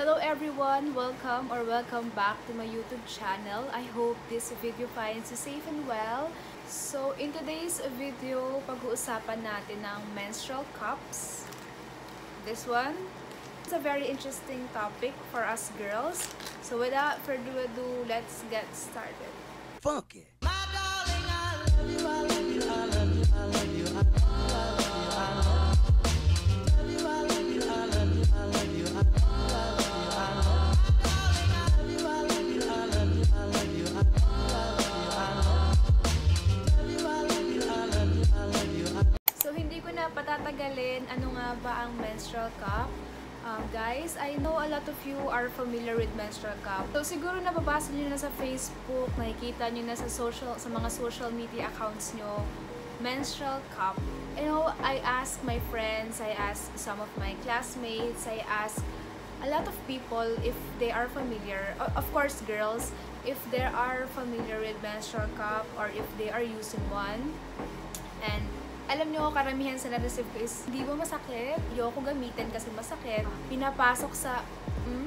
Hello everyone! Welcome back to my YouTube channel. I hope this video finds you safe and well. So, in today's video, pag-uusapan natin ng menstrual cups. This one is a very interesting topic for us girls. So, without further ado, let's get started. Funky. Patatagalin, ano nga ba ang menstrual cup? Guys, I know a lot of you are familiar with menstrual cup. So siguro nababasa niyo na sa Facebook, nakikita niyo na sa mga social media accounts niyo, menstrual cup. You know, I ask my friends, I ask some of my classmates, I ask a lot of people if they are familiar, of course girls, if they are familiar with menstrual cup or if they are using one. And alam nyo, karamihan sa na-receive ko is, hindi ba masakit? Ayoko gamitin kasi masakit. Pinapasok sa,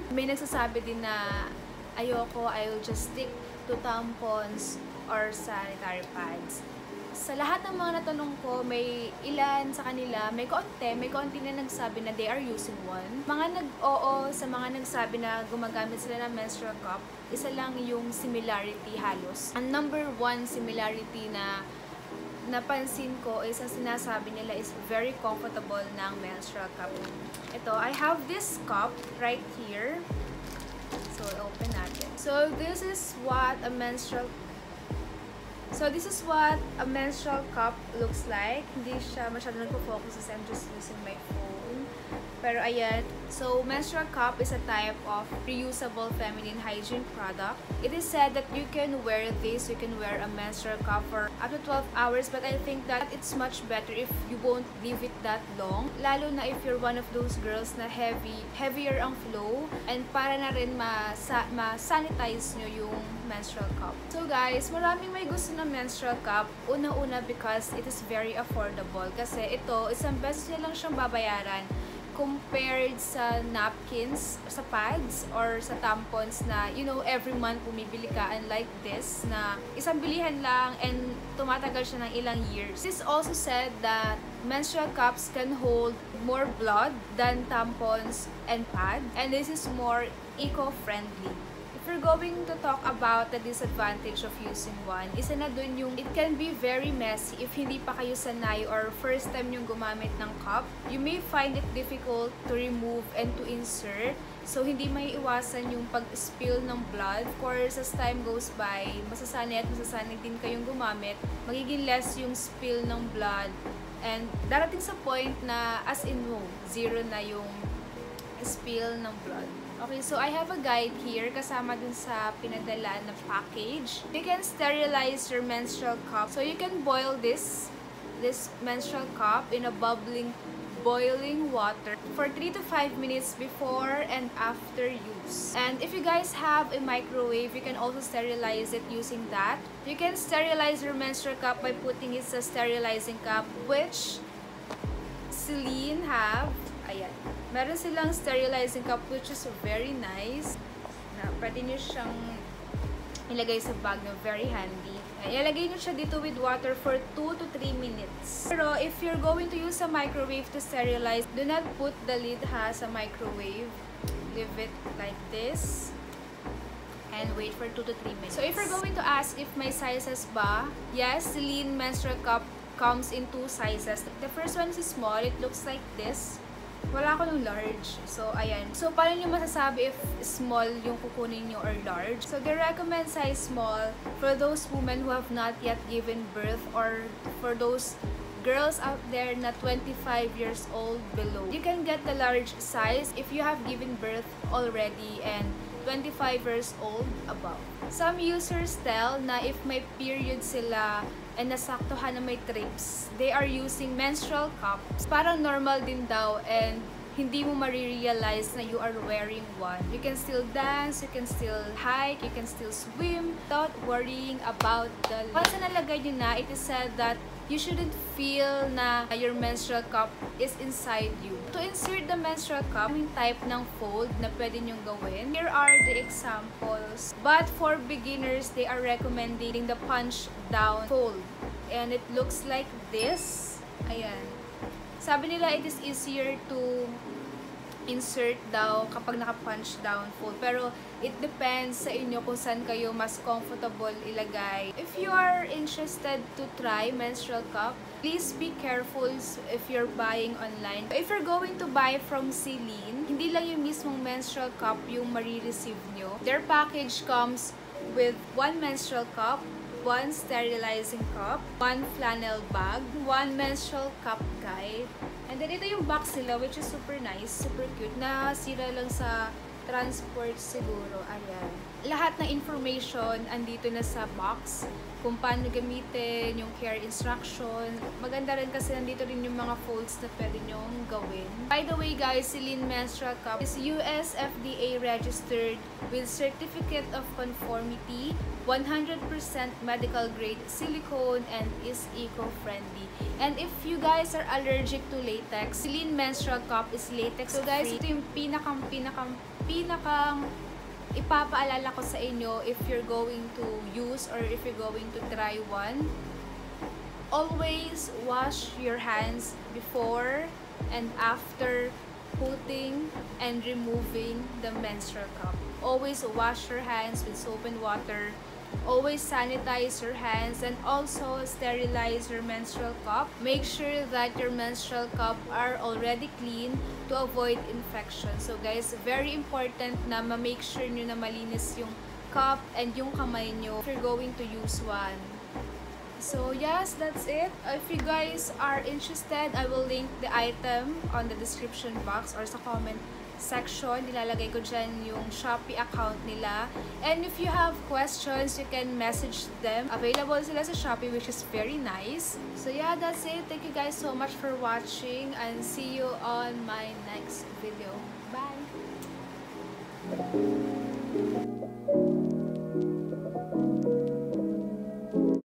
may nagsasabi din na, ayoko, I will just stick to tampons or sanitary pads. Sa lahat ng mga natanong ko, may ilan sa kanila, may konti na nagsabi na they are using one. Mga nag-oo sa mga nagsabi na gumagamit sila ng menstrual cup, isa lang yung similarity halos. Ang number one similarity na napansin ko is ang sinasabi nila is very comfortable ng menstrual cup. Ito, I have this cup right here. So, open natin. So, this is what a menstrual cup looks like. Hindi siya masyado nagpo-focus kasi I'm just using my phone. Pero ayan, so menstrual cup is a type of reusable feminine hygiene product. It is said that you can wear this, you can wear a menstrual cup for up to 12 hours, but I think that it's much better if you won't leave it that long. Lalo na if you're one of those girls na heavier ang flow, and para na rin ma-sanitize nyo yung menstrual cup. So guys, maraming may gusto ng menstrual cup. Una-una because it is very affordable. Kasi ito, isang beses nyo lang siyang babayaran compared sa napkins, sa pads, or sa tampons na, you know, every month bumibili ka, unlike this, na isang bilihan lang and tumatagal siya ng ilang years. This also said that menstrual cups can hold more blood than tampons and pad, and this is more eco-friendly. If we're going to talk about the disadvantage of using one, isa na dun yung it can be very messy if hindi pa kayo sanay or first time yung gumamit ng cup. You may find it difficult to remove and to insert. So, hindi may iwasan yung pag-spill ng blood. Of course, as time goes by, masasanay din kayong gumamit. Magiging less yung spill ng blood. And darating sa point na as in zero na yung spill ng blood. Okay, so I have a guide here kasama dun sa pinadala na package. You can sterilize your menstrual cup. So you can boil this menstrual cup in a boiling water for 3 to 5 minutes before and after use. And if you guys have a microwave, you can also sterilize it using that. You can sterilize your menstrual cup by putting it sa sterilizing cup, which Celine have. Ayan. Meron silang sterilizing cup which is very nice. Na pwede nyo siyang ilagay sa bag na very handy. Ilagay nyo siya dito with water for 2 to 3 minutes. Pero if you're going to use a microwave to sterilize, do not put the lid sa microwave. Leave it like this. And wait for 2 to 3 minutes. So if you're going to ask if may sizes ba, yes, Celine menstrual cup comes in 2 sizes. The first one is small. It looks like this. Wala ko ng large. So, ayan. So, paano nyo masasabi if small yung kukunin nyo or large? So, they recommend size small for those women who have not yet given birth or for those girls out there na 25 years old below. You can get the large size if you have given birth already and 25 years old above. Some users tell na if may period sila and nasaktuhan na may trips, they are using menstrual cups. Parang normal din daw and hindi mo marirealize na you are wearing one. You can still dance, you can still hike, you can still swim without worrying about the... Once na nalagay nyo na, it is said that you shouldn't feel na your menstrual cup is inside you. To insert the menstrual cup, yung type ng fold na pwede nyong gawin. Here are the examples. But for beginners, they are recommending the punch down fold. And it looks like this. Ayan. Sabi nila it is easier to insert daw kapag naka-punch down fold. Pero it depends sa inyo kung saan kayo mas comfortable ilagay. If you are interested to try menstrual cup, please be careful if you're buying online. If you're going to buy from Celine, hindi lang yung mismong menstrual cup yung marireceive nyo. Their package comes with 1 menstrual cup, 1 sterilizing cup, 1 flannel bag, 1 menstrual cup guide, and then ito yung box nila, which is super nice, super cute. Nasira lang sa transport siguro. Ayan. Lahat ng information andito na sa box. Kung paano gamitin, yung care instruction. Maganda rin kasi nandito rin yung mga folds na pwede nyong gawin. By the way guys, Celine Menstrual Cup is US FDA registered with Certificate of Conformity, 100% medical grade silicone, and is eco-friendly. And if you guys are allergic to latex, Celine Menstrual Cup is latex free. So guys, ito yung pinakang ipapaalala ko sa inyo if you're going to use or if you're going to try one. Always wash your hands before and after putting and removing the menstrual cup. Always wash your hands with soap and water. Always sanitize your hands and also sterilize your menstrual cup. Make sure that your menstrual cup are already clean to avoid infection. So guys, very important na ma-make sure nyo na malinis yung cup and yung kamay nyo if you're going to use one. So yes, that's it. If you guys are interested, I will link the item on the description box or sa comment section. Nilalagay ko dyan yung Shopee account nila. And if you have questions, you can message them. Available sila sa Shopee, which is very nice. So yeah, that's it. Thank you guys so much for watching and see you on my next video. Bye!